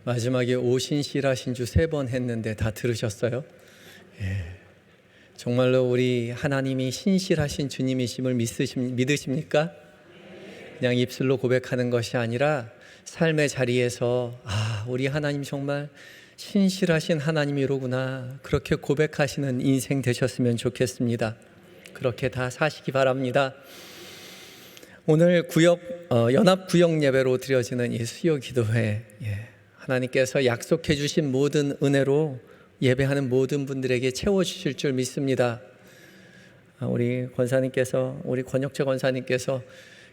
마지막에 오신실하신 주 3번 했는데 다 들으셨어요? 예. 정말로 우리 하나님이 신실하신 주님이심을 믿으십니까? 그냥 입술로 고백하는 것이 아니라 삶의 자리에서 우리 하나님 정말 신실하신 하나님이로구나, 그렇게 고백하시는 인생 되셨으면 좋겠습니다. 그렇게 다 사시기 바랍니다. 오늘 연합구역 예배로 드려지는 이 수요 기도회, 하나님께서 약속해 주신 모든 은혜로 예배하는 모든 분들에게 채워주실 줄 믿습니다. 우리 권사님께서, 우리 권혁재 권사님께서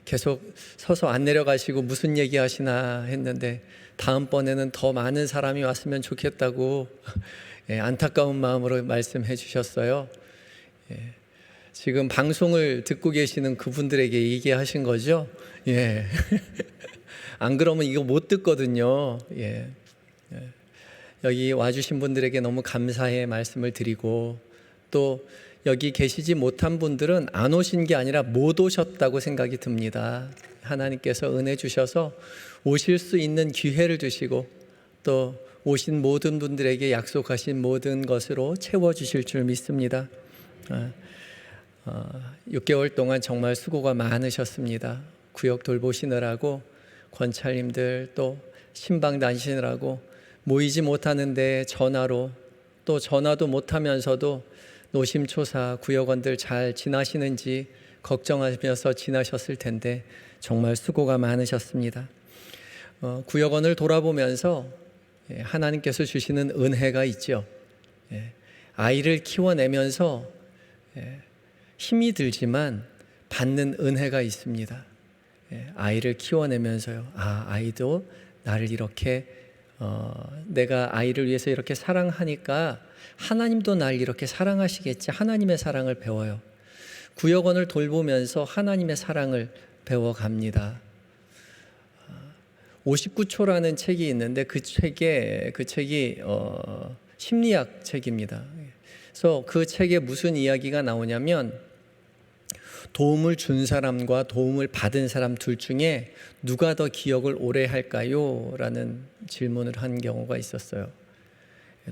계속 서서 안 내려가시고 무슨 얘기 하시나 했는데 다음번에는 더 많은 사람이 왔으면 좋겠다고 안타까운 마음으로 말씀해 주셨어요. 지금 방송을 듣고 계시는 그분들에게 얘기하신 거죠? 안 그러면 이거 못 듣거든요. 여기 와주신 분들에게 너무 감사의 말씀을 드리고, 또 여기 계시지 못한 분들은 안 오신 게 아니라 못 오셨다고 생각이 듭니다. 하나님께서 은혜 주셔서 오실 수 있는 기회를 주시고, 또 오신 모든 분들에게 약속하신 모든 것으로 채워주실 줄 믿습니다. 6개월 동안 정말 수고가 많으셨습니다. 구역 돌보시느라고, 권찰님들 또 신방 다니시느라고 모이지 못하는데 전화로, 또 전화도 못하면서도 노심초사 구역원들 잘 지나시는지 걱정하면서 지나셨을 텐데 정말 수고가 많으셨습니다. 구역원을 돌아보면서 하나님께서 주시는 은혜가 있죠. 아이를 키워내면서 힘이 들지만 받는 은혜가 있습니다. 아이를 키워내면서요, 아이도 나를 이렇게 내가 아이를 위해서 이렇게 사랑하니까 하나님도 날 이렇게 사랑하시겠지, 하나님의 사랑을 배워요. 구역원을 돌보면서 하나님의 사랑을 배워갑니다. 59초라는 책이 있는데 그 책이 심리학 책입니다. 그래서 그 책에 무슨 이야기가 나오냐면, 도움을 준 사람과 도움을 받은 사람 둘 중에 누가 더 기억을 오래 할까요? 라는 질문을 한 경우가 있었어요.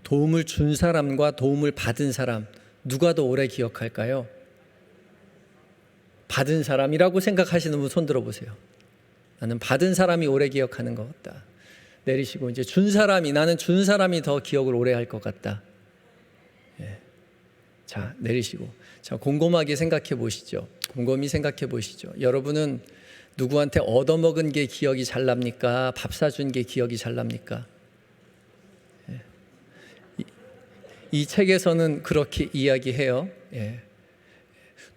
도움을 준 사람과 도움을 받은 사람, 누가 더 오래 기억할까요? 받은 사람이라고 생각하시는 분 손 들어보세요. 나는 받은 사람이 오래 기억하는 것 같다. 내리시고, 이제 나는 준 사람이 더 기억을 오래 할 것 같다. 자, 내리시고. 자, 곰곰하게 생각해 보시죠. 곰곰이 생각해 보시죠. 여러분은 누구한테 얻어먹은 게 기억이 잘 납니까? 밥 사준 게 기억이 잘 납니까? 이 책에서는 그렇게 이야기해요.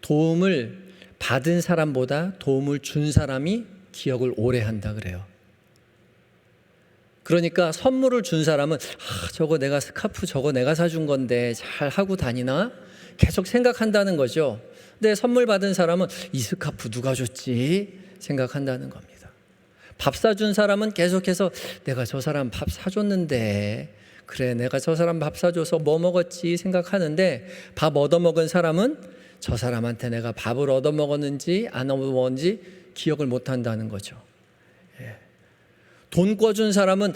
도움을 받은 사람보다 도움을 준 사람이 기억을 오래 한다 그래요. 그러니까 선물을 준 사람은 저거 내가 스카프 저거 내가 사준 건데 잘 하고 다니나? 계속 생각한다는 거죠. 근데 선물 받은 사람은 이 스카프 누가 줬지? 생각한다는 겁니다. 밥 사준 사람은 계속해서 내가 저 사람 밥 사줬는데, 그래 내가 저 사람 밥 사줘서 뭐 먹었지 생각하는데, 밥 얻어먹은 사람은 저 사람한테 내가 밥을 얻어먹었는지 안 얻어먹었는지 기억을 못한다는 거죠. 돈 꿔준 사람은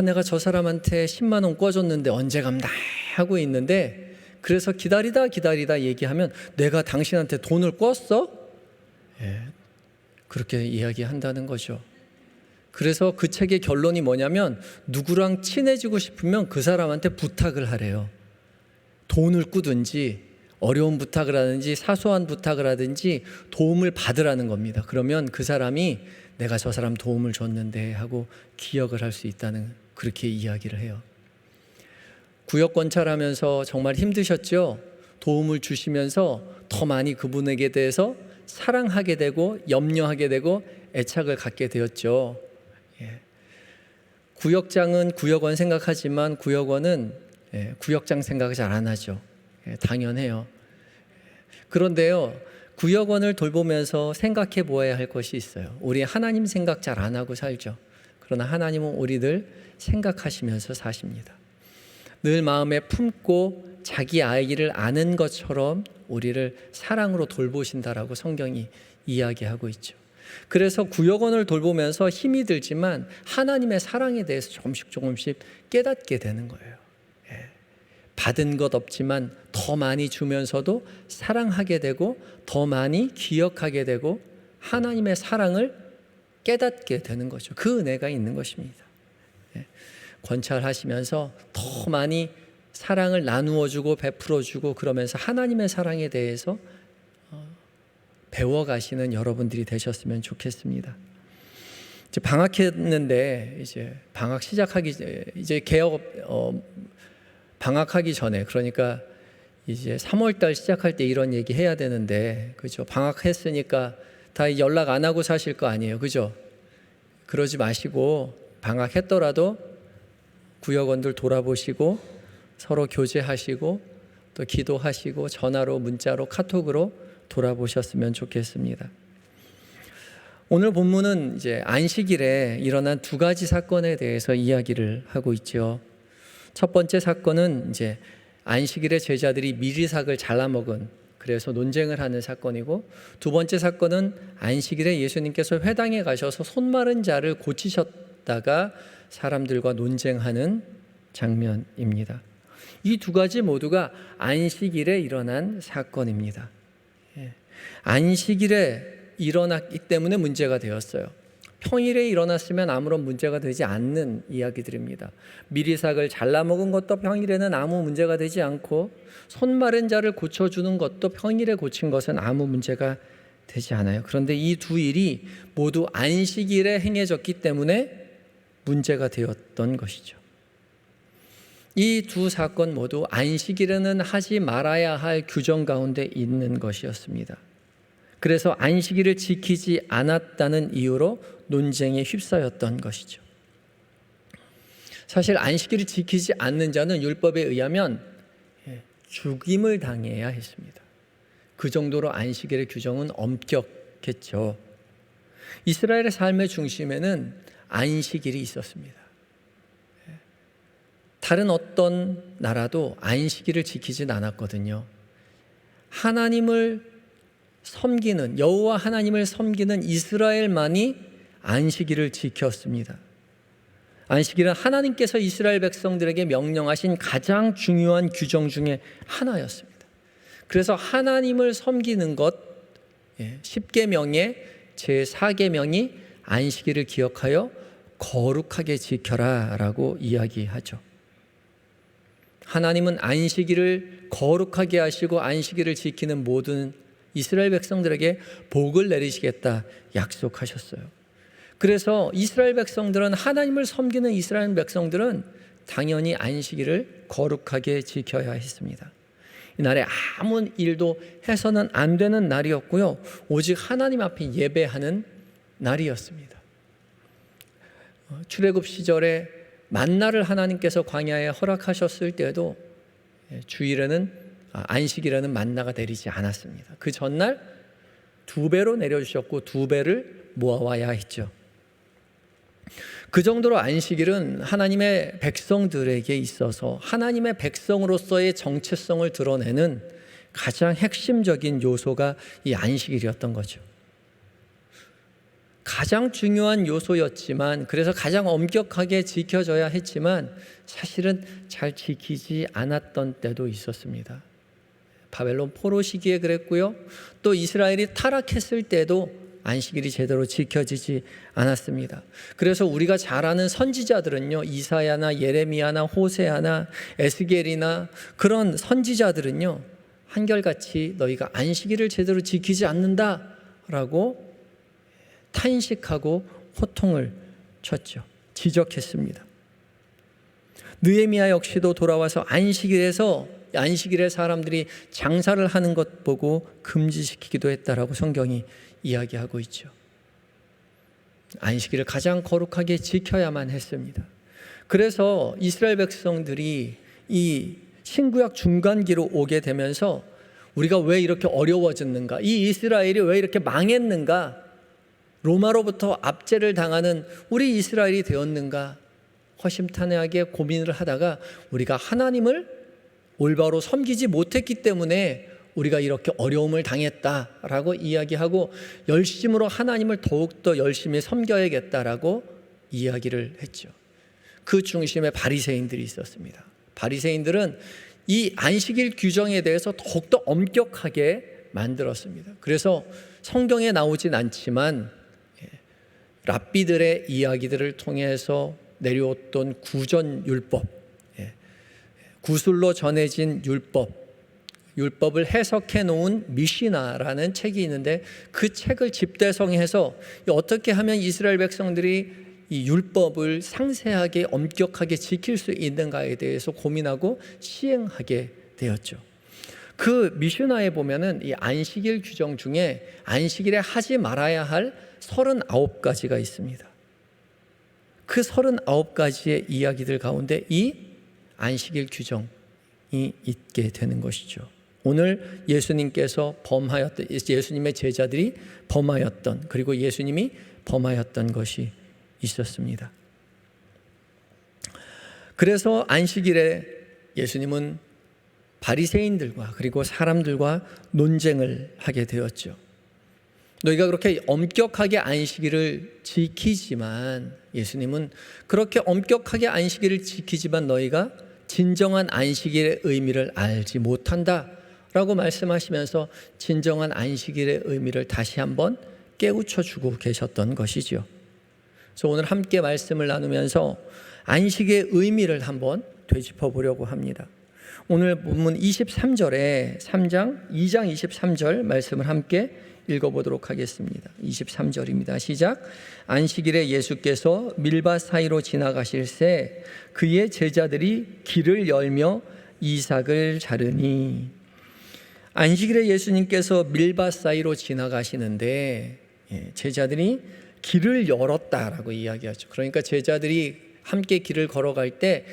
내가 저 사람한테 10만 원 꿔줬는데 언제 갚나 하고 있는데, 그래서 기다리다 얘기하면 내가 당신한테 돈을 꿨어? 그렇게 이야기한다는 거죠. 그래서 그 책의 결론이 뭐냐면, 누구랑 친해지고 싶으면 그 사람한테 부탁을 하래요. 돈을 꾸든지 어려운 부탁을 하든지 사소한 부탁을 하든지 도움을 받으라는 겁니다. 그러면 그 사람이 내가 저 사람 도움을 줬는데 하고 기억을 할 수 있다는, 그렇게 이야기를 해요. 구역 권찰하면서 정말 힘드셨죠? 도움을 주시면서 더 많이 그분에게 대해서 사랑하게 되고 염려하게 되고 애착을 갖게 되었죠. 구역장은 구역원 생각하지만 구역원은 구역장 생각을 잘 안 하죠. 당연해요. 그런데요, 구역원을 돌보면서 생각해 보아야 할 것이 있어요. 우리 하나님 생각 잘 안 하고 살죠. 그러나 하나님은 우리들 생각하시면서 사십니다. 늘 마음에 품고 자기 아이를 아는 것처럼 우리를 사랑으로 돌보신다라고 성경이 이야기하고 있죠. 그래서 구역원을 돌보면서 힘이 들지만 하나님의 사랑에 대해서 조금씩 깨닫게 되는 거예요. 받은 것 없지만 더 많이 주면서도 사랑하게 되고 더 많이 기억하게 되고 하나님의 사랑을 깨닫게 되는 거죠. 그 은혜가 있는 것입니다. 권찰하시면서 더 많이 사랑을 나누어주고 베풀어주고 그러면서 하나님의 사랑에 대해서 배워가시는 여러분들이 되셨으면 좋겠습니다. 이제 방학했는데 이제 방학 시작하기 이제 개업 방학하기 전에 그러니까 이제 3월달 시작할 때 이런 얘기 해야 되는데 그죠? 방학했으니까 다 연락 안 하고 사실 거 아니에요, 그죠? 그러지 마시고 방학했더라도 구역원들 돌아보시고 서로 교제하시고 또 기도하시고 전화로 문자로 카톡으로 돌아보셨으면 좋겠습니다. 오늘 본문은 이제 안식일에 일어난 두 가지 사건에 대해서 이야기를 하고 있죠. 첫 번째 사건은 이제 안식일에 제자들이 미리삭을 잘라 먹은 그래서 논쟁을 하는 사건이고, 두 번째 사건은 안식일에 예수님께서 회당에 가셔서 손 마른 자를 고치셨다가 사람들과 논쟁하는 장면입니다. 이 두 가지 모두가 안식일에 일어난 사건입니다. 안식일에 일어났기 때문에 문제가 되었어요. 평일에 일어났으면 아무런 문제가 되지 않는 이야기들입니다. 미리삭을 잘라 먹은 것도 평일에는 아무 문제가 되지 않고 손 마른 자를 고쳐주는 것도 평일에 고친 것은 아무 문제가 되지 않아요. 그런데 이 두 일이 모두 안식일에 행해졌기 때문에 문제가 되었던 것이죠. 이 두 사건 모두 안식일에는 하지 말아야 할 규정 가운데 있는 것이었습니다. 그래서 안식일을 지키지 않았다는 이유로 논쟁에 휩싸였던 것이죠. 사실 안식일을 지키지 않는 자는 율법에 의하면 죽임을 당해야 했습니다. 그 정도로 안식일의 규정은 엄격했죠. 이스라엘의 삶의 중심에는 안식일이 있었습니다. 다른 어떤 나라도 안식일을 지키진 않았거든요. 하나님을 섬기는 여호와 하나님을 섬기는 이스라엘만이 안식일을 지켰습니다. 안식일은 하나님께서 이스라엘 백성들에게 명령하신 가장 중요한 규정 중에 하나였습니다. 그래서 하나님을 섬기는 것 10계명의 제4계명이 안식일을 기억하여 거룩하게 지켜라 라고 이야기하죠. 하나님은 안식일을 거룩하게 하시고 안식일을 지키는 모든 이스라엘 백성들에게 복을 내리시겠다 약속하셨어요. 그래서 이스라엘 백성들은 하나님을 섬기는 이스라엘 백성들은 당연히 안식일을 거룩하게 지켜야 했습니다. 이날에 아무 일도 해서는 안 되는 날이었고요. 오직 하나님 앞에 예배하는 날이었습니다. 출애굽 시절에 만나를 하나님께서 광야에 허락하셨을 때도 주일에는 안식일에는 만나가 내리지 않았습니다. 그 전날 2배로 내려주셨고 2배를 모아와야 했죠. 그 정도로 안식일은 하나님의 백성들에게 있어서 하나님의 백성으로서의 정체성을 드러내는 가장 핵심적인 요소가 이 안식일이었던 거죠. 가장 중요한 요소였지만 그래서 가장 엄격하게 지켜져야 했지만 사실은 잘 지키지 않았던 때도 있었습니다. 바벨론 포로 시기에 그랬고요. 또 이스라엘이 타락했을 때도 안식일이 제대로 지켜지지 않았습니다. 그래서 우리가 잘 아는 선지자들은요, 이사야나 예레미야나 호세아나 에스겔이나 그런 선지자들은요, 한결같이 너희가 안식일을 제대로 지키지 않는다라고 탄식하고 호통을 쳤죠. 지적했습니다. 느헤미야 역시도 돌아와서 안식일에 사람들이 장사를 하는 것 보고 금지시키기도 했다라고 성경이 이야기하고 있죠. 안식일을 가장 거룩하게 지켜야만 했습니다. 그래서 이스라엘 백성들이 이 신구약 중간기로 오게 되면서 우리가 왜 이렇게 어려워졌는가? 이 이스라엘이 왜 이렇게 망했는가? 로마로부터 압제를 당하는 우리 이스라엘이 되었는가? 허심탄회하게 고민을 하다가 우리가 하나님을 올바로 섬기지 못했기 때문에 우리가 이렇게 어려움을 당했다라고 이야기하고 열심으로 하나님을 더욱더 열심히 섬겨야겠다라고 이야기를 했죠. 그 중심에 바리새인들이 있었습니다. 바리새인들은 이 안식일 규정에 대해서 더욱더 엄격하게 만들었습니다. 그래서 성경에 나오진 않지만 랍비들의 이야기들을 통해서 내려왔던 구전율법, 구술로 전해진 율법을 해석해 놓은 미시나라는 책이 있는데 그 책을 집대성해서 어떻게 하면 이스라엘 백성들이 이 율법을 상세하게 엄격하게 지킬 수 있는가에 대해서 고민하고 시행하게 되었죠. 그 미슈나에 보면은 이 안식일 규정 중에 안식일에 하지 말아야 할 39가지가 있습니다. 그 39가지의 이야기들 가운데 이 안식일 규정이 있게 되는 것이죠. 오늘 예수님께서 범하였던, 예수님의 제자들이 범하였던, 그리고 예수님이 범하였던 것이 있었습니다. 그래서 안식일에 예수님은 바리새인들과 그리고 사람들과 논쟁을 하게 되었죠. 너희가 그렇게 엄격하게 안식일을 지키지만, 예수님은 그렇게 엄격하게 안식일을 지키지만 너희가 진정한 안식일의 의미를 알지 못한다 라고 말씀하시면서 진정한 안식일의 의미를 다시 한번 깨우쳐 주고 계셨던 것이죠. 그래서 오늘 함께 말씀을 나누면서 안식의 의미를 한번 되짚어 보려고 합니다. 오늘 본문 23절에 2장 23절 말씀을 함께 읽어보도록 하겠습니다. 23절입니다. 시작. 안식일에 예수께서 밀밭 사이로 지나가실새 그의 제자들이 길을 열며 이삭을 자르니. 안식일에 예수님께서 밀밭 사이로 지나가시는데 제자들이 길을 열었다라고 이야기하죠. 그러니까 제자들이 함께 길을 걸어갈 때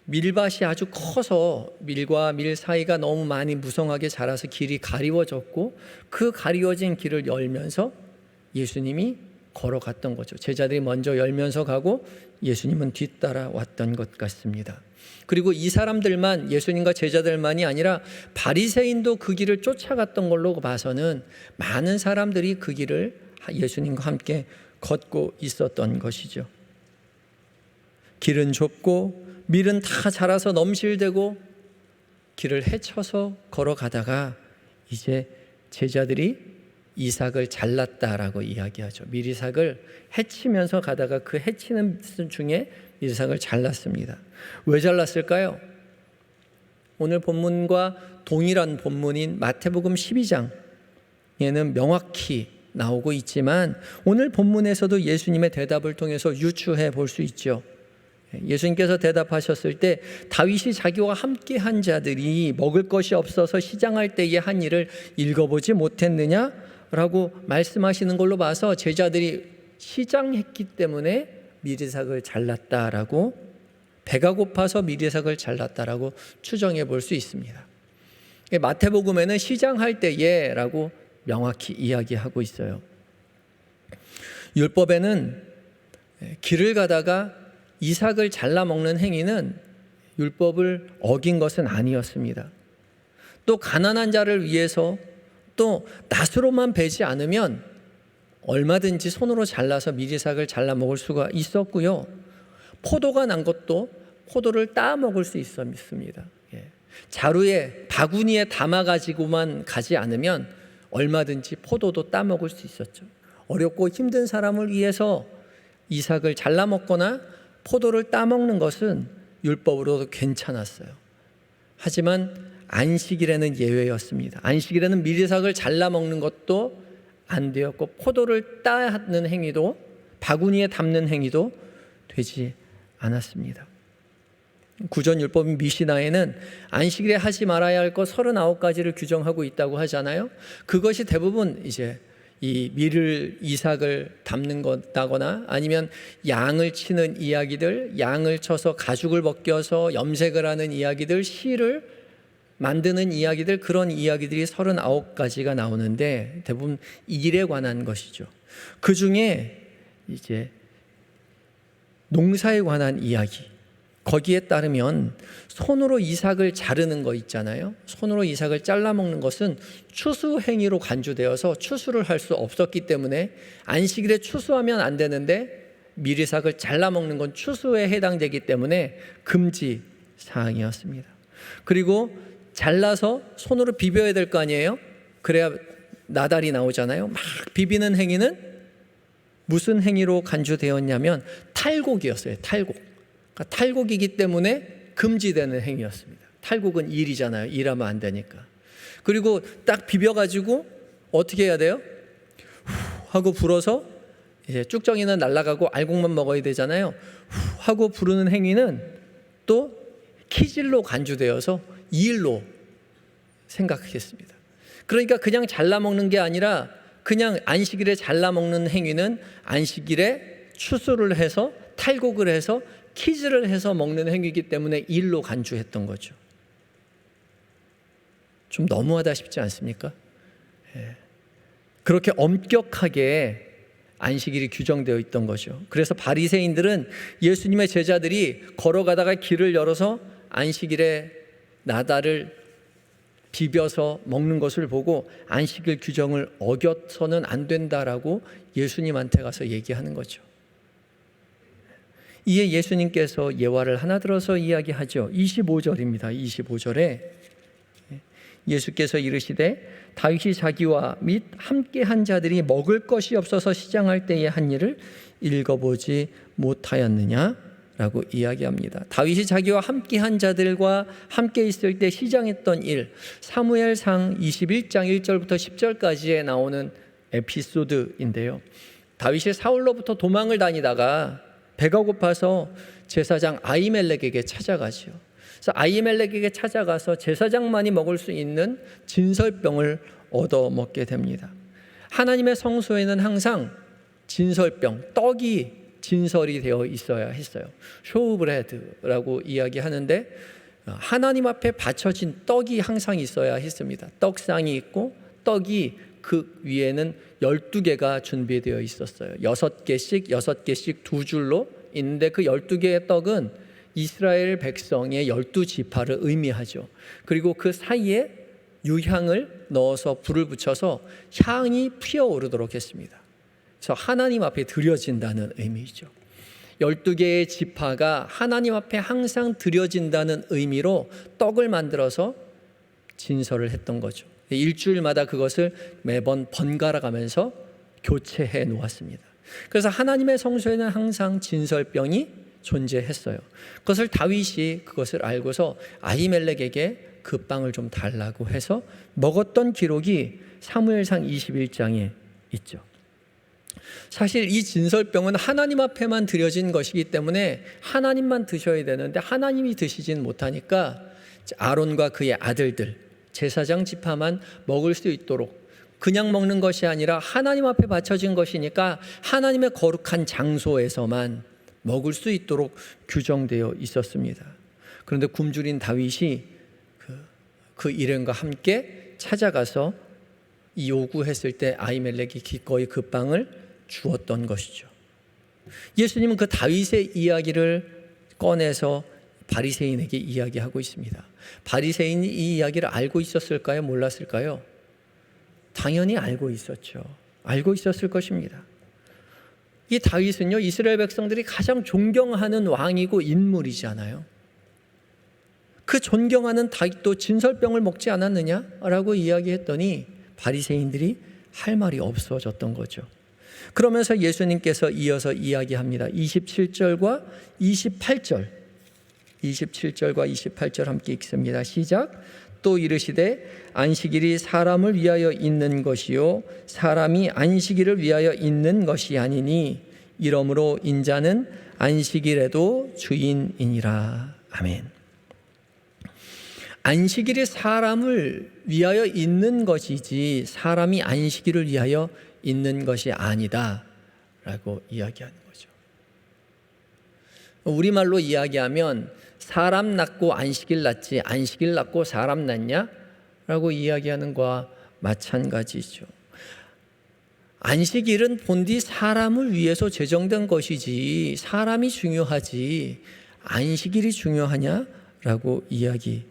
밀밭이 아주 커서 밀과 밀 사이가 너무 많이 무성하게 자라서 길이 가리워졌고 그 가리워진 길을 열면서 예수님이 걸어갔던 거죠. 제자들이 먼저 열면서 가고 예수님은 뒤따라 왔던 것 같습니다. 그리고 이 사람들만, 예수님과 제자들만이 아니라 바리새인도 그 길을 쫓아갔던 걸로 봐서는 많은 사람들이 그 길을 예수님과 함께 걷고 있었던 것이죠. 길은 좁고 밀은 다 자라서 넘실대고 길을 헤쳐서 걸어가다가 이제 제자들이 이삭을 잘랐다라고 이야기하죠. 밀이삭을 헤치면서 가다가 그 헤치는 중에 밀이삭을 잘랐습니다. 왜 잘랐을까요? 오늘 본문과 동일한 본문인 마태복음 12장에는 명확히 나오고 있지만 오늘 본문에서도 예수님의 대답을 통해서 유추해 볼 수 있죠. 예수님께서 대답하셨을 때 다윗이 자기와 함께한 자들이 먹을 것이 없어서 시장할 때의 한 일을 읽어보지 못했느냐라고 말씀하시는 걸로 봐서 제자들이 시장했기 때문에 밀이삭을 잘랐다라고, 배가 고파서 밀이삭을 잘랐다라고 추정해 볼 수 있습니다. 마태복음에는 시장할 때에라고 명확히 이야기하고 있어요. 율법에는 길을 가다가 이삭을 잘라 먹는 행위는 율법을 어긴 것은 아니었습니다. 또 가난한 자를 위해서 또 낫으로만 베지 않으면 얼마든지 손으로 잘라서 밀이삭을 잘라 먹을 수가 있었고요. 포도가 난 것도 포도를 따 먹을 수 있었습니다. 자루에 바구니에 담아 가지고만 가지 않으면 얼마든지 포도도 따 먹을 수 있었죠. 어렵고 힘든 사람을 위해서 이삭을 잘라 먹거나 포도를 따 먹는 것은 율법으로도 괜찮았어요. 하지만 안식일에는 예외였습니다. 안식일에는 밀이삭을 잘라 먹는 것도 안 되었고 포도를 따는 행위도, 바구니에 담는 행위도 되지 않았습니다. 구전율법인 미시나에는 안식일에 하지 말아야 할 것 39가지를 규정하고 있다고 하잖아요. 그것이 대부분 이제 이 밀을, 이삭을 담는 거다거나 아니면 양을 치는 이야기들, 양을 쳐서 가죽을 벗겨서 염색을 하는 이야기들, 실을 만드는 이야기들, 그런 이야기들이 39가지가 나오는데 대부분 일에 관한 것이죠. 그 중에 이제 농사에 관한 이야기, 거기에 따르면 손으로 이삭을 자르는 거 있잖아요. 손으로 이삭을 잘라 먹는 것은 추수 행위로 간주되어서 추수를 할 수 없었기 때문에 안식일에 추수하면 안 되는데 밀이삭을 잘라 먹는 건 추수에 해당되기 때문에 금지 사항이었습니다. 그리고 잘라서 손으로 비벼야 될 거 아니에요? 그래야 나달이 나오잖아요. 막 비비는 행위는 무슨 행위로 간주되었냐면 탈곡이었어요. 탈곡. 그러니까 탈곡이기 때문에 금지되는 행위였습니다. 탈곡은 일이잖아요. 일하면 안 되니까. 그리고 딱 비벼가지고 어떻게 해야 돼요? 후 하고 불어서 이제 쭉정이는 날아가고 알곡만 먹어야 되잖아요. 후 하고 부르는 행위는 또 키질로 간주되어서 일로 생각했습니다. 그러니까 그냥 잘라 먹는 게 아니라 그냥 안식일에 잘라 먹는 행위는 안식일에 추수를 해서 탈곡을 해서 키즈를 해서 먹는 행위이기 때문에 일로 간주했던 거죠. 좀 너무하다 싶지 않습니까? 그렇게 엄격하게 안식일이 규정되어 있던 거죠. 그래서 바리새인들은 예수님의 제자들이 걸어가다가 길을 열어서 안식일에 나달을 비벼서 먹는 것을 보고 안식일 규정을 어겨서는 안 된다라고 예수님한테 가서 얘기하는 거죠. 이에 예수님께서 예화를 하나 들어서 이야기하죠. 25절입니다. 25절에 예수께서 이르시되 다윗이 자기와 및 함께한 자들이 먹을 것이 없어서 시장할 때에 한 일을 읽어보지 못하였느냐라고 이야기합니다. 다윗이 자기와 함께한 자들과 함께 있을 때 시장했던 일, 사무엘상 21장 1절부터 10절까지에 나오는 에피소드인데요. 다윗이 사울로부터 도망을 다니다가 배가 고파서 제사장 아히멜렉에게 찾아가죠. 그래서 아히멜렉에게 찾아가서 제사장만이 먹을 수 있는 진설병을 얻어 먹게 됩니다. 하나님의 성소에는 항상 진설병, 떡이 진설이 되어 있어야 했어요. 쇼브레드라고 이야기하는데 하나님 앞에 바쳐진 떡이 항상 있어야 했습니다. 떡상이 있고 떡이 그 위에는 12개가 준비되어 있었어요. 6개씩 두 줄로 있는데 그 12개의 떡은 이스라엘 백성의 12지파를 의미하죠. 그리고 그 사이에 유향을 넣어서 불을 붙여서 향이 피어오르도록 했습니다. 그래서 하나님 앞에 드려진다는 의미죠. 12개의 지파가 하나님 앞에 항상 드려진다는 의미로 떡을 만들어서 진설을 했던 거죠. 일주일마다 그것을 매번 번갈아 가면서 교체해 놓았습니다. 그래서 하나님의 성소에는 항상 진설병이 존재했어요. 그것을 다윗이 그것을 알고서 아히멜렉에게 그 빵을 좀 달라고 해서 먹었던 기록이 사무엘상 21장에 있죠. 사실 이 진설병은 하나님 앞에만 드려진 것이기 때문에 하나님만 드셔야 되는데 하나님이 드시진 못하니까 아론과 그의 아들들 제사장 지파만 먹을 수 있도록, 그냥 먹는 것이 아니라 하나님 앞에 바쳐진 것이니까 하나님의 거룩한 장소에서만 먹을 수 있도록 규정되어 있었습니다. 그런데 굶주린 다윗이 그 일행과 함께 찾아가서 요구했을 때 아히멜렉이 기꺼이 그 빵을 주었던 것이죠. 예수님은 그 다윗의 이야기를 꺼내서 바리새인에게 이야기하고 있습니다. 바리새인이 이 이야기를 알고 있었을까요? 몰랐을까요? 당연히 알고 있었죠. 알고 있었을 것입니다. 이 다윗은요, 이스라엘 백성들이 가장 존경하는 왕이고 인물이잖아요. 그 존경하는 다윗도 진설병을 먹지 않았느냐라고 이야기했더니 바리새인들이 할 말이 없어졌던 거죠. 그러면서 예수님께서 이어서 이야기합니다. 27절과 28절 함께 읽습니다. 시작. 또 이르시되 안식일이 사람을 위하여 있는 것이요 사람이 안식일을 위하여 있는 것이 아니니 이러므로 인자는 안식일에도 주인이니라. 아멘. 안식일이 사람을 위하여 있는 것이지 사람이 안식일을 위하여 있는 것이 아니다 라고 이야기하는 거죠. 우리말로 이야기하면 사람 낳고 안식일 낳지 안식일 낳고 사람 낳냐? 라고 이야기하는 것과 마찬가지죠. 안식일은 본디 사람을 위해서 제정된 것이지 사람이 중요하지 안식일이 중요하냐라고 이야기하죠.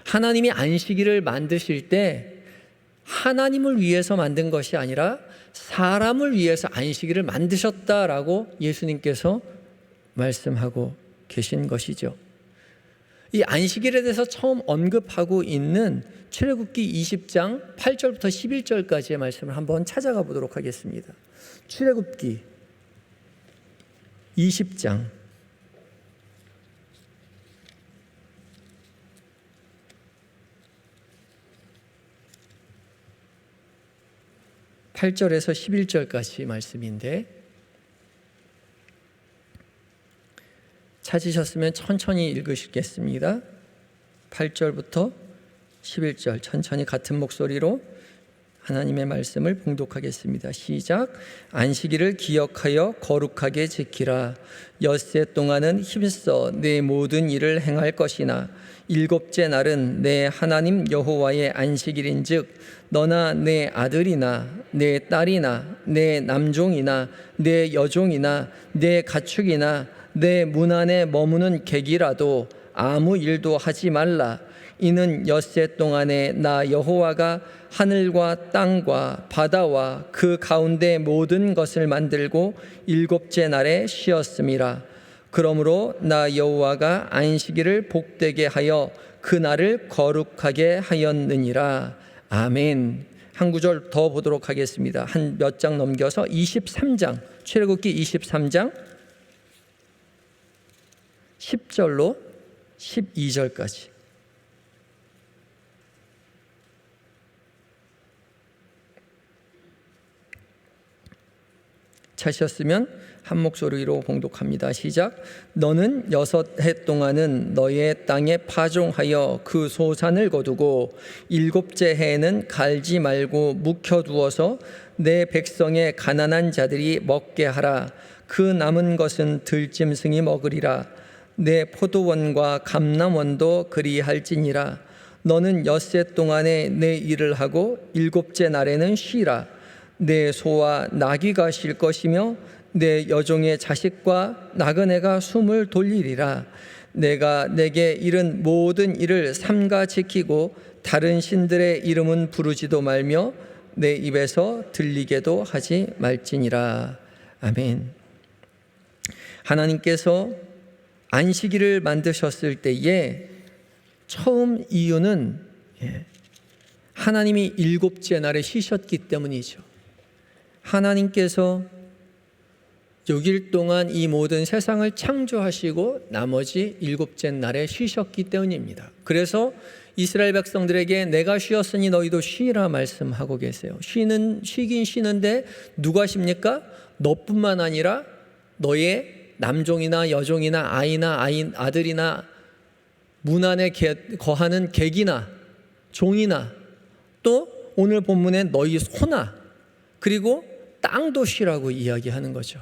하나님이 안식일을 만드실 때 하나님을 위해서 만든 것이 아니라 사람을 위해서 안식일을 만드셨다라고 예수님께서 말씀하고 계신 것이죠. 이 안식일에 대해서 처음 언급하고 있는 출애굽기 20장 8절부터 11절까지의 말씀을 한번 찾아가 보도록 하겠습니다. 출애굽기 20장 8절에서 11절까지 말씀인데, 찾으셨으면 천천히 읽으시겠습니다. 8절부터 11절 천천히 같은 목소리로 하나님의 말씀을 봉독하겠습니다. 시작. 안식일을 기억하여 거룩하게 지키라. 엿새 동안은 힘써 내 모든 일을 행할 것이나 일곱째 날은 내 하나님 여호와의 안식일인즉 너나 내 아들이나 내 딸이나 내 남종이나 내 여종이나 내 가축이나 내 문 안에 머무는 객이라도 아무 일도 하지 말라. 이는 엿새 동안에 나 여호와가 하늘과 땅과 바다와 그 가운데 모든 것을 만들고 일곱째 날에 쉬었음이라. 그러므로 나 여호와가 안식일을 복되게 하여 그 날을 거룩하게 하였느니라. 아멘. 한 구절 더 보도록 하겠습니다. 한 몇 장 넘겨서 23장 출애굽기 23장 10절로 12절까지. 찾으셨으면 한 목소리로 봉독합니다. 시작. 너는 6해 동안은 너의 땅에 파종하여 그 소산을 거두고 일곱째 해에는 갈지 말고 묵혀두어서 내 백성의 가난한 자들이 먹게 하라. 그 남은 것은 들짐승이 먹으리라. 내 포도원과 감람원도 그리할지니라. 너는 엿새 동안에 내 일을 하고 일곱째 날에는 쉬라. 내 소와 나귀가 쉴 것이며 내 여종의 자식과 나그네가 숨을 돌리리라. 내가 내게 이른 모든 일을 삼가 지키고 다른 신들의 이름은 부르지도 말며 내 입에서 들리게도 하지 말지니라. 아멘. 하나님께서 안식일을 만드셨을 때에 처음 이유는 하나님이 일곱째 날에 쉬셨기 때문이죠. 하나님께서 6일 동안 이 모든 세상을 창조하시고 나머지 일곱째 날에 쉬셨기 때문입니다. 그래서 이스라엘 백성들에게 내가 쉬었으니 너희도 쉬라 말씀하고 계세요. 쉬긴 쉬는데 누가 쉽니까? 너뿐만 아니라 너의 남종이나 여종이나 아이나 아들이나 문 안에 거하는 객이나 종이나 또 오늘 본문에 너희 소나 그리고 땅도 쉬라고 이야기하는 거죠.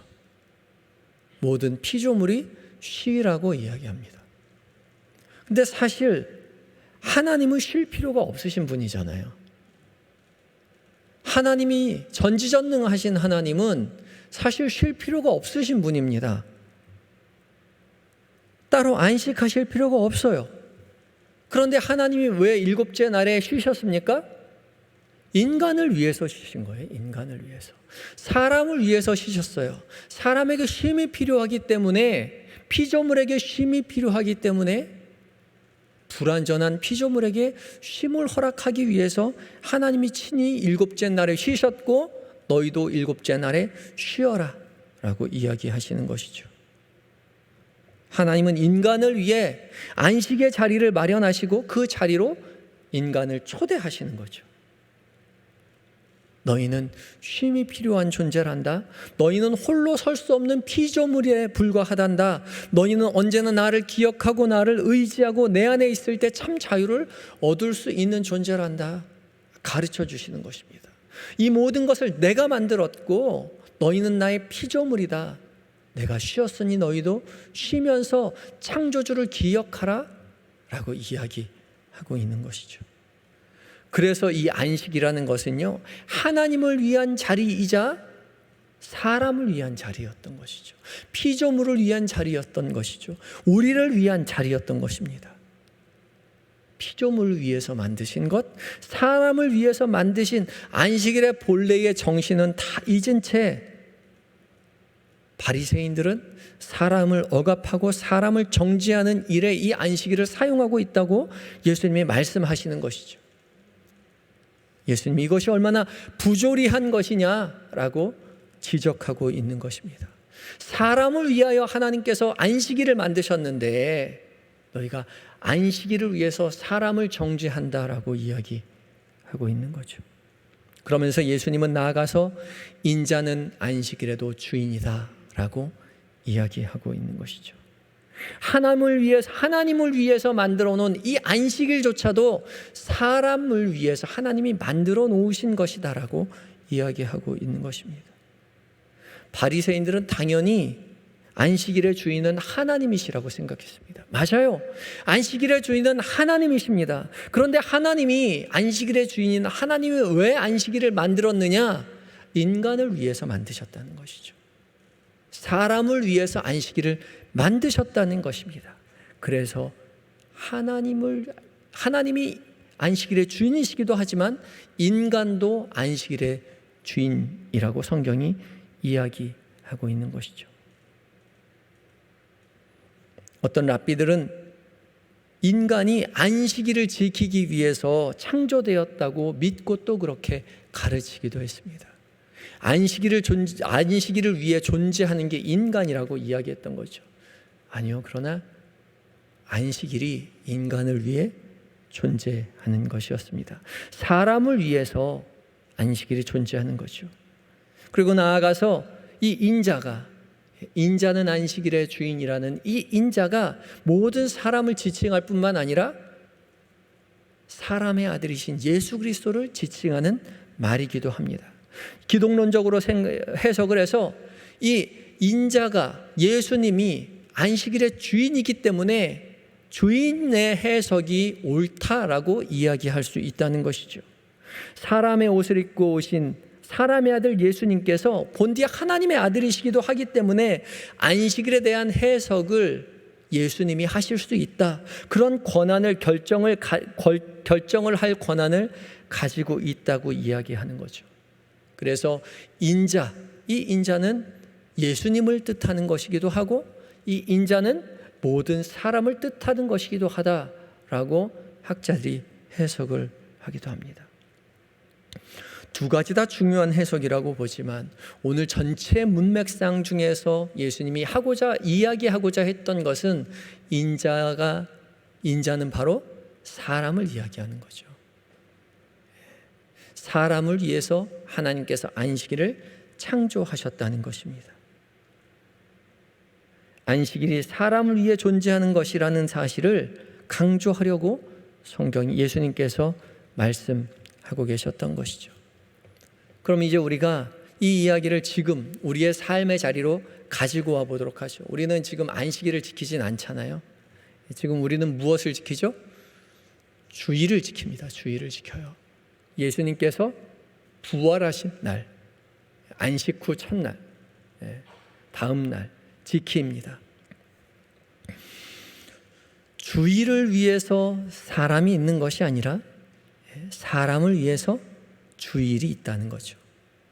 모든 피조물이 쉬라고 이야기합니다. 근데 사실 하나님은 쉴 필요가 없으신 분이잖아요. 하나님이 전지전능하신 하나님은 사실 쉴 필요가 없으신 분입니다. 따로 안식하실 필요가 없어요. 그런데 하나님이 왜 일곱째 날에 쉬셨습니까? 인간을 위해서 쉬신 거예요. 인간을 위해서. 사람을 위해서 쉬셨어요. 사람에게 쉼이 필요하기 때문에, 피조물에게 쉼이 필요하기 때문에 불완전한 피조물에게 쉼을 허락하기 위해서 하나님이 친히 일곱째 날에 쉬셨고 너희도 일곱째 날에 쉬어라 라고 이야기하시는 것이죠. 하나님은 인간을 위해 안식의 자리를 마련하시고 그 자리로 인간을 초대하시는 거죠. 너희는 쉼이 필요한 존재란다. 너희는 홀로 설 수 없는 피조물에 불과하단다. 너희는 언제나 나를 기억하고 나를 의지하고 내 안에 있을 때 참 자유를 얻을 수 있는 존재란다. 가르쳐 주시는 것입니다. 이 모든 것을 내가 만들었고 너희는 나의 피조물이다. 내가 쉬었으니 너희도 쉬면서 창조주를 기억하라 라고 이야기하고 있는 것이죠. 그래서 이 안식이라는 것은요, 하나님을 위한 자리이자 사람을 위한 자리였던 것이죠. 피조물을 위한 자리였던 것이죠. 우리를 위한 자리였던 것입니다. 피조물을 위해서 만드신 것, 사람을 위해서 만드신 안식일의 본래의 정신은 다 잊은 채 바리새인들은 사람을 억압하고 사람을 정죄하는 일에 이 안식일을 사용하고 있다고 예수님이 말씀하시는 것이죠. 예수님이 이것이 얼마나 부조리한 것이냐라고 지적하고 있는 것입니다. 사람을 위하여 하나님께서 안식일을 만드셨는데 너희가 안식일을 위해서 사람을 정죄한다라고 이야기하고 있는 거죠. 그러면서 예수님은 나아가서 인자는 안식일에도 주인이다라고 이야기하고 있는 것이죠. 하나님을 위해서 만들어 놓은 이 안식일조차도 사람을 위해서 하나님이 만들어 놓으신 것이다라고 이야기하고 있는 것입니다. 바리새인들은 당연히 안식일의 주인은 하나님이시라고 생각했습니다. 맞아요. 안식일의 주인은 하나님이십니다. 그런데 하나님이 안식일의 주인인 하나님이 왜 안식일을 만들었느냐? 인간을 위해서 만드셨다는 것이죠. 사람을 위해서 안식일을 만드셨다는 것입니다. 그래서 하나님이 안식일의 주인이시기도 하지만 인간도 안식일의 주인이라고 성경이 이야기하고 있는 것이죠. 어떤 랍비들은 인간이 안식일을 지키기 위해서 창조되었다고 믿고 또 그렇게 가르치기도 했습니다. 안식일을 위해 존재하는 게 인간이라고 이야기했던 거죠. 아니요. 그러나 안식일이 인간을 위해 존재하는 것이었습니다. 사람을 위해서 안식일이 존재하는 거죠. 그리고 나아가서 이 인자는 안식일의 주인이라는 이 인자가 모든 사람을 지칭할 뿐만 아니라 사람의 아들이신 예수 그리스도를 지칭하는 말이기도 합니다. 기독론적으로 해석을 해서 이 인자가 예수님이 안식일의 주인이기 때문에 주인의 해석이 옳다라고 이야기할 수 있다는 것이죠. 사람의 옷을 입고 오신 사람의 아들 예수님께서 본디 하나님의 아들이시기도 하기 때문에 안식일에 대한 해석을 예수님이 하실 수 있다. 그런 권한을 결정을 할 권한을 가지고 있다고 이야기하는 거죠. 그래서 이 인자는 예수님을 뜻하는 것이기도 하고 이 인자는 모든 사람을 뜻하는 것이기도 하다라고 학자들이 해석을 하기도 합니다. 두 가지 다 중요한 해석이라고 보지만 오늘 전체 문맥상 중에서 예수님이 이야기하고자 했던 것은 인자는 바로 사람을 이야기하는 거죠. 사람을 위해서 하나님께서 안식일을 창조하셨다는 것입니다. 안식일이 사람을 위해 존재하는 것이라는 사실을 강조하려고 성경이 예수님께서 말씀하고 계셨던 것이죠. 그럼 이제 우리가 이 이야기를 지금 우리의 삶의 자리로 가지고 와 보도록 하죠. 우리는 지금 안식일을 지키진 않잖아요. 지금 우리는 무엇을 지키죠? 주일을 지킵니다. 주일을 지켜요. 예수님께서 부활하신 날, 안식 후 첫날, 다음 날 지킵니다. 주일을 위해서 사람이 있는 것이 아니라 사람을 위해서 주일이 있다는 거죠.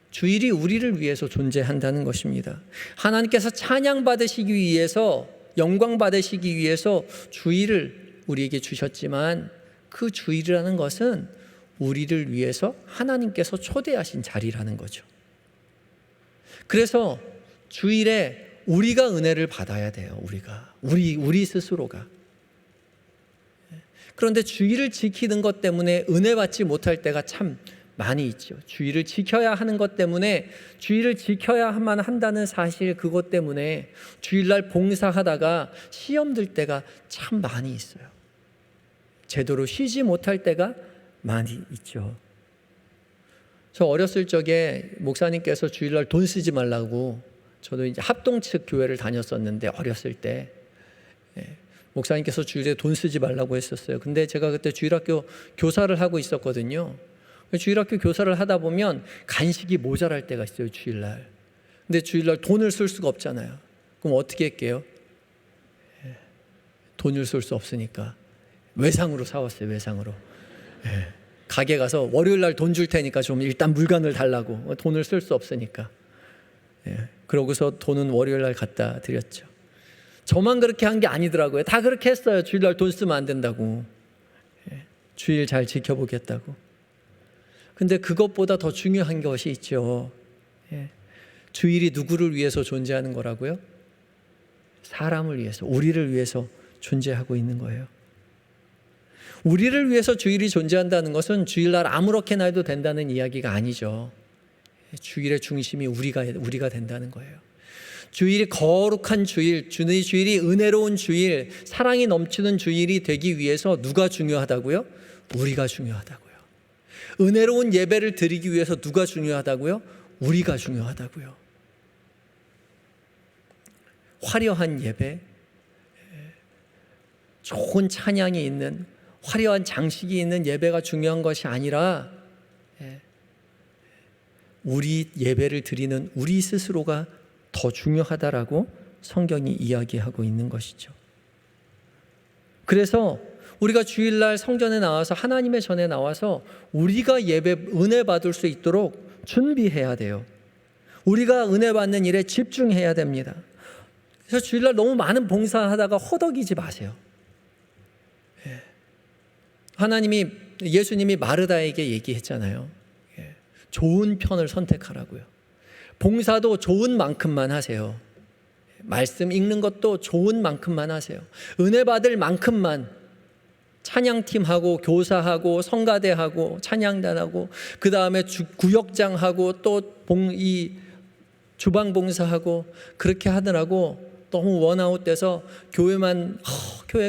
주일이 우리를 위해서 존재한다는 것입니다. 하나님께서 찬양 받으시기 위해서, 영광 받으시기 위해서 주일을 우리에게 주셨지만 그 주일이라는 것은 우리를 위해서 하나님께서 초대하신 자리라는 거죠. 그래서 주일에 우리가 은혜를 받아야 돼요. 우리 스스로가. 그런데 주일을 지키는 것 때문에 은혜 받지 못할 때가 참 많이 있죠. 주일을 지켜야 하는 것 때문에, 주일을 지켜야만 한다는 사실, 그것 때문에 주일날 봉사하다가 시험 들 때가 참 많이 있어요. 제대로 쉬지 못할 때가 많이 있죠. 저 어렸을 적에 목사님께서 주일날 돈 쓰지 말라고, 저도 이제 합동 측 교회를 다녔었는데 어렸을 때 목사님께서 주일에 돈 쓰지 말라고 했었어요. 근데 제가 그때 주일학교 교사를 하고 있었거든요. 주일학교 교사를 하다 보면 간식이 모자랄 때가 있어요. 주일날. 근데 주일날 돈을 쓸 수가 없잖아요. 그럼 어떻게 할게요? 돈을 쓸 수 없으니까 외상으로 사왔어요. 외상으로. 가게 가서 월요일날 돈 줄 테니까 좀 일단 물건을 달라고. 돈을 쓸 수 없으니까. 그러고서 돈은 월요일날 갖다 드렸죠. 저만 그렇게 한 게 아니더라고요. 다 그렇게 했어요. 주일날 돈 쓰면 안 된다고. 주일 잘 지켜보겠다고. 근데 그것보다 더 중요한 것이 있죠. 주일이 누구를 위해서 존재하는 거라고요? 사람을 위해서, 우리를 위해서 존재하고 있는 거예요. 우리를 위해서 주일이 존재한다는 것은 주일날 아무렇게나 해도 된다는 이야기가 아니죠. 주일의 중심이 우리가 된다는 거예요. 주일이 거룩한 주일, 주의 주일이 은혜로운 주일, 사랑이 넘치는 주일이 되기 위해서 누가 중요하다고요? 우리가 중요하다고요. 은혜로운 예배를 드리기 위해서 누가 중요하다고요? 우리가 중요하다고요. 화려한 예배, 좋은 찬양이 있는, 화려한 장식이 있는 예배가 중요한 것이 아니라 우리 예배를 드리는 우리 스스로가 더 중요하다라고 성경이 이야기하고 있는 것이죠. 그래서 우리가 주일날 성전에 나와서 하나님의 전에 나와서 우리가 예배 은혜 받을 수 있도록 준비해야 돼요. 우리가 은혜 받는 일에 집중해야 됩니다. 그래서 주일날 너무 많은 봉사하다가 허덕이지 마세요. 예수님이 마르다에게 얘기했잖아요. 좋은 편을 선택하라고요. 봉사도 좋은 만큼만 하세요. 말씀 읽는 것도 좋은 만큼만 하세요. 은혜 받을 만큼만, 찬양팀하고 교사하고 성가대하고 찬양단하고 그 다음에 구역장하고 또 이 주방봉사하고 그렇게 하느라고 너무 원아웃 돼서 교회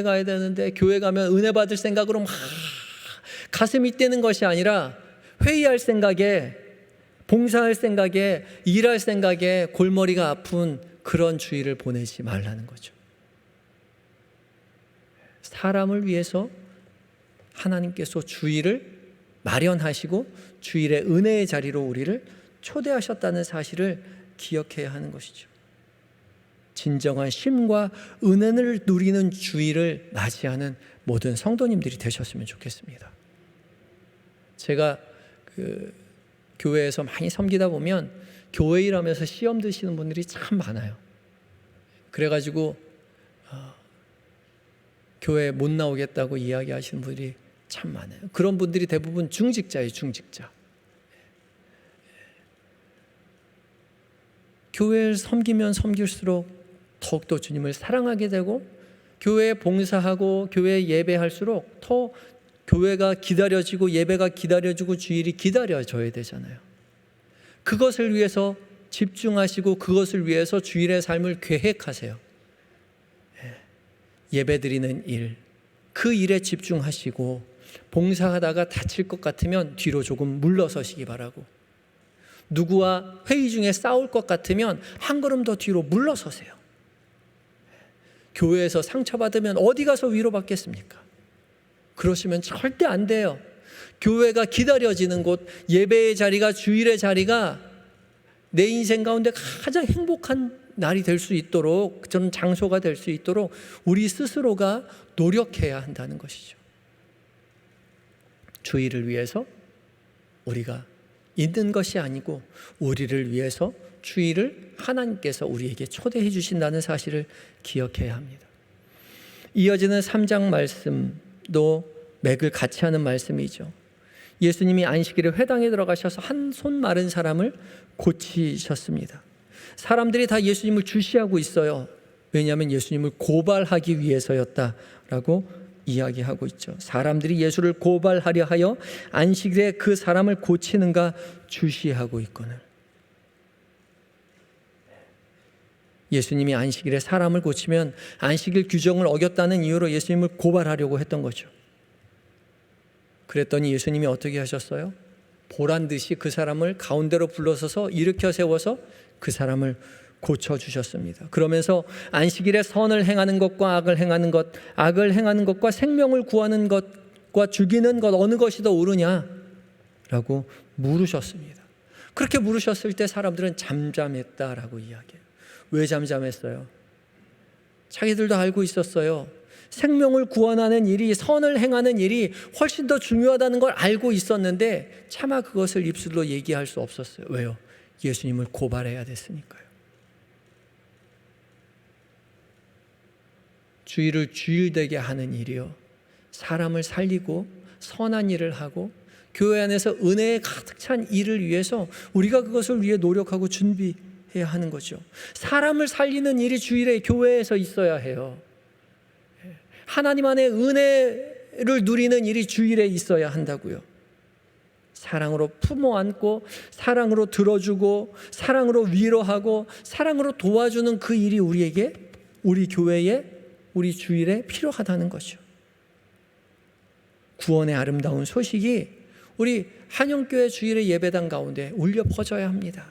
가야 되는데 교회 가면 은혜 받을 생각으로 막 가슴이 뛰는 것이 아니라 회의할 생각에, 봉사할 생각에, 일할 생각에 골머리가 아픈 그런 주일을 보내지 말라는 거죠. 사람을 위해서 하나님께서 주일을 마련하시고 주일의 은혜의 자리로 우리를 초대하셨다는 사실을 기억해야 하는 것이죠. 진정한 쉼과 은혜를 누리는 주일을 맞이하는 모든 성도님들이 되셨으면 좋겠습니다. 제가 교회에서 많이 섬기다 보면 교회 일하면서 시험 드시는 분들이 참 많아요. 그래가지고 교회 못 나오겠다고 이야기하시는 분들이 참 많아요. 그런 분들이 대부분 중직자예요. 중직자. 교회를 섬기면 섬길수록 더욱더 주님을 사랑하게 되고 교회에 봉사하고 교회에 예배할수록 더 교회가 기다려지고 예배가 기다려지고 주일이 기다려져야 되잖아요. 그것을 위해서 집중하시고 그것을 위해서 주일의 삶을 계획하세요. 예배드리는 일, 그 일에 집중하시고 봉사하다가 다칠 것 같으면 뒤로 조금 물러서시기 바라고, 누구와 회의 중에 싸울 것 같으면 한 걸음 더 뒤로 물러서세요. 교회에서 상처받으면 어디 가서 위로받겠습니까? 그러시면 절대 안 돼요. 교회가 기다려지는 곳, 예배의 자리가, 주일의 자리가 내 인생 가운데 가장 행복한 날이 될 수 있도록, 저는 장소가 될 수 있도록 우리 스스로가 노력해야 한다는 것이죠. 주일을 위해서 우리가 있는 것이 아니고 우리를 위해서 주일을 하나님께서 우리에게 초대해 주신다는 사실을 기억해야 합니다. 이어지는 3장 말씀도 맥을 같이 하는 말씀이죠. 예수님이 안식일에 회당에 들어가셔서 한 손 마른 사람을 고치셨습니다. 사람들이 다 예수님을 주시하고 있어요. 왜냐하면 예수님을 고발하기 위해서였다라고 이야기하고 있죠. 사람들이 예수를 고발하려 하여 안식일에 그 사람을 고치는가 주시하고 있거늘. 예수님이 안식일에 사람을 고치면 안식일 규정을 어겼다는 이유로 예수님을 고발하려고 했던 거죠. 그랬더니 예수님이 어떻게 하셨어요? 보란 듯이 그 사람을 가운데로 불러서서 일으켜 세워서 그 사람을 고쳐주셨습니다. 그러면서 안식일에 선을 행하는 것과 악을 행하는 것, 악을 행하는 것과 생명을 구하는 것과 죽이는 것 어느 것이 더 옳으냐라고 물으셨습니다. 그렇게 물으셨을 때 사람들은 잠잠했다라고 이야기해요. 왜 잠잠했어요? 자기들도 알고 있었어요. 생명을 구원하는 일이, 선을 행하는 일이 훨씬 더 중요하다는 걸 알고 있었는데 차마 그것을 입술로 얘기할 수 없었어요. 왜요? 예수님을 고발해야 됐으니까요. 주일을 주일되게 하는 일이요, 사람을 살리고 선한 일을 하고 교회 안에서 은혜에 가득 찬 일을 위해서 우리가 그것을 위해 노력하고 준비해야 하는 거죠. 사람을 살리는 일이 주일에 교회에서 있어야 해요. 하나님 안에 은혜를 누리는 일이 주일에 있어야 한다고요. 사랑으로 품어 안고 사랑으로 들어주고 사랑으로 위로하고 사랑으로 도와주는 그 일이 우리에게, 우리 교회에, 우리 주일에 필요하다는 거죠. 구원의 아름다운 소식이 우리 한영교회 주일의 예배당 가운데 울려 퍼져야 합니다.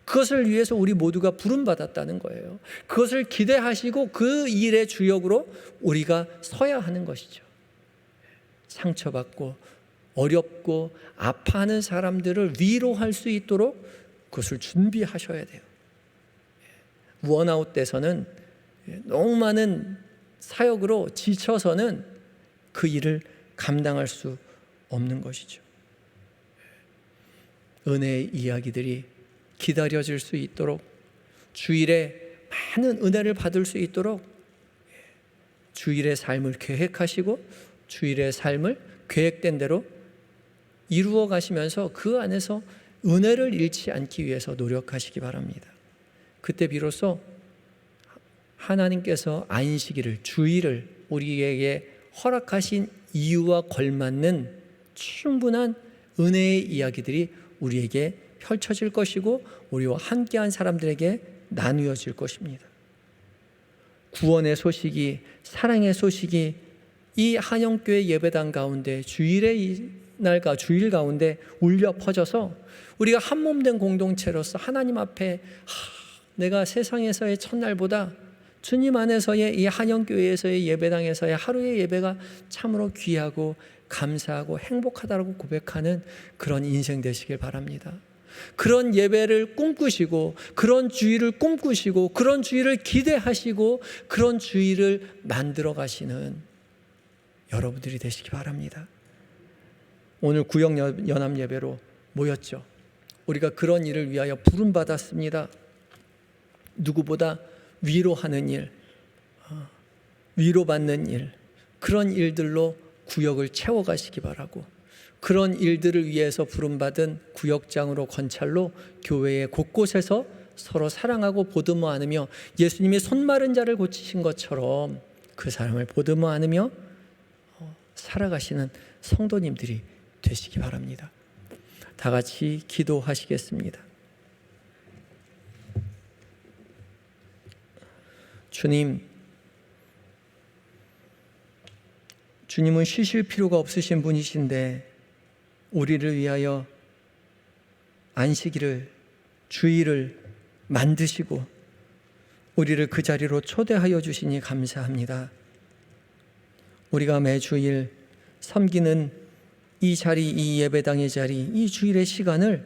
그것을 위해서 우리 모두가 부름받았다는 거예요. 그것을 기대하시고 그 일의 주역으로 우리가 서야 하는 것이죠. 상처받고 어렵고 아파하는 사람들을 위로할 수 있도록 그것을 준비하셔야 돼요. 원아웃 돼서는, 너무 많은 사역으로 지쳐서는 그 일을 감당할 수 없는 것이죠. 은혜의 이야기들이 기다려질 수 있도록, 주일에 많은 은혜를 받을 수 있도록 주일의 삶을 계획하시고 주일의 삶을 계획된 대로 이루어 가시면서 그 안에서 은혜를 잃지 않기 위해서 노력하시기 바랍니다. 그때 비로소 하나님께서 안식일을, 주일을 우리에게 허락하신 이유와 걸맞는 충분한 은혜의 이야기들이 우리에게 펼쳐질 것이고 우리와 함께한 사람들에게 나누어질 것입니다. 구원의 소식이, 사랑의 소식이 이 한영교회 예배당 가운데 주일의 날과 주일 가운데 울려 퍼져서 우리가 한몸된 공동체로서 하나님 앞에 내가 세상에서의 첫날보다 주님 안에서의 이 한영교회에서의 예배당에서의 하루의 예배가 참으로 귀하고 감사하고 행복하다고 고백하는 그런 인생 되시길 바랍니다. 그런 예배를 꿈꾸시고 그런 주일을 꿈꾸시고 그런 주일을 기대하시고 그런 주일을 만들어 가시는 여러분들이 되시기 바랍니다. 오늘 구역연합 예배로 모였죠. 우리가 그런 일을 위하여 부름받았습니다. 누구보다 위로하는 일, 위로받는 일, 그런 일들로 구역을 채워가시기 바라고, 그런 일들을 위해서 부름받은 구역장으로 건찰로 교회의 곳곳에서 서로 사랑하고 보듬어 안으며 예수님이 손마른 자를 고치신 것처럼 그 사람을 보듬어 안으며 살아가시는 성도님들이 되시기 바랍니다. 다 같이 기도하시겠습니다. 주님은 쉬실 필요가 없으신 분이신데 우리를 위하여 안식일을, 주일을 만드시고 우리를 그 자리로 초대하여 주시니 감사합니다. 우리가 매주일 섬기는 이 자리, 이 예배당의 자리, 이 주일의 시간을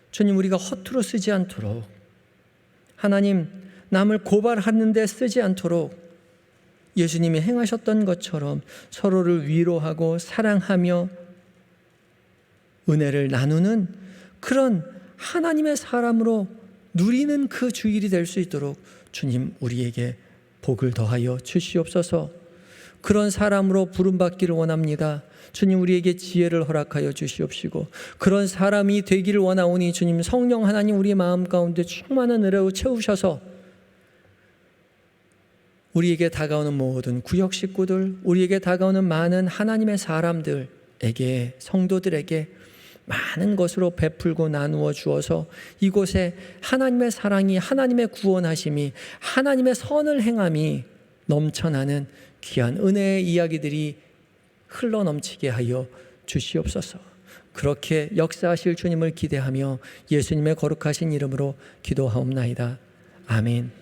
주님 우리가 허투루 쓰지 않도록, 하나님 남을 고발하는 데 쓰지 않도록 예수님이 행하셨던 것처럼 서로를 위로하고 사랑하며 은혜를 나누는 그런 하나님의 사람으로 누리는 그 주일이 될 수 있도록 주님 우리에게 복을 더하여 주시옵소서. 그런 사람으로 부름받기를 원합니다. 주님 우리에게 지혜를 허락하여 주시옵시고 그런 사람이 되기를 원하오니 주님 성령 하나님 우리의 마음 가운데 충만한 은혜로 채우셔서 우리에게 다가오는 모든 구역 식구들, 우리에게 다가오는 많은 하나님의 사람들에게, 성도들에게 많은 것으로 베풀고 나누어 주어서 이곳에 하나님의 사랑이, 하나님의 구원하심이, 하나님의 선을 행함이 넘쳐나는 귀한 은혜의 이야기들이 흘러넘치게 하여 주시옵소서. 그렇게 역사하실 주님을 기대하며 예수님의 거룩하신 이름으로 기도하옵나이다. 아멘.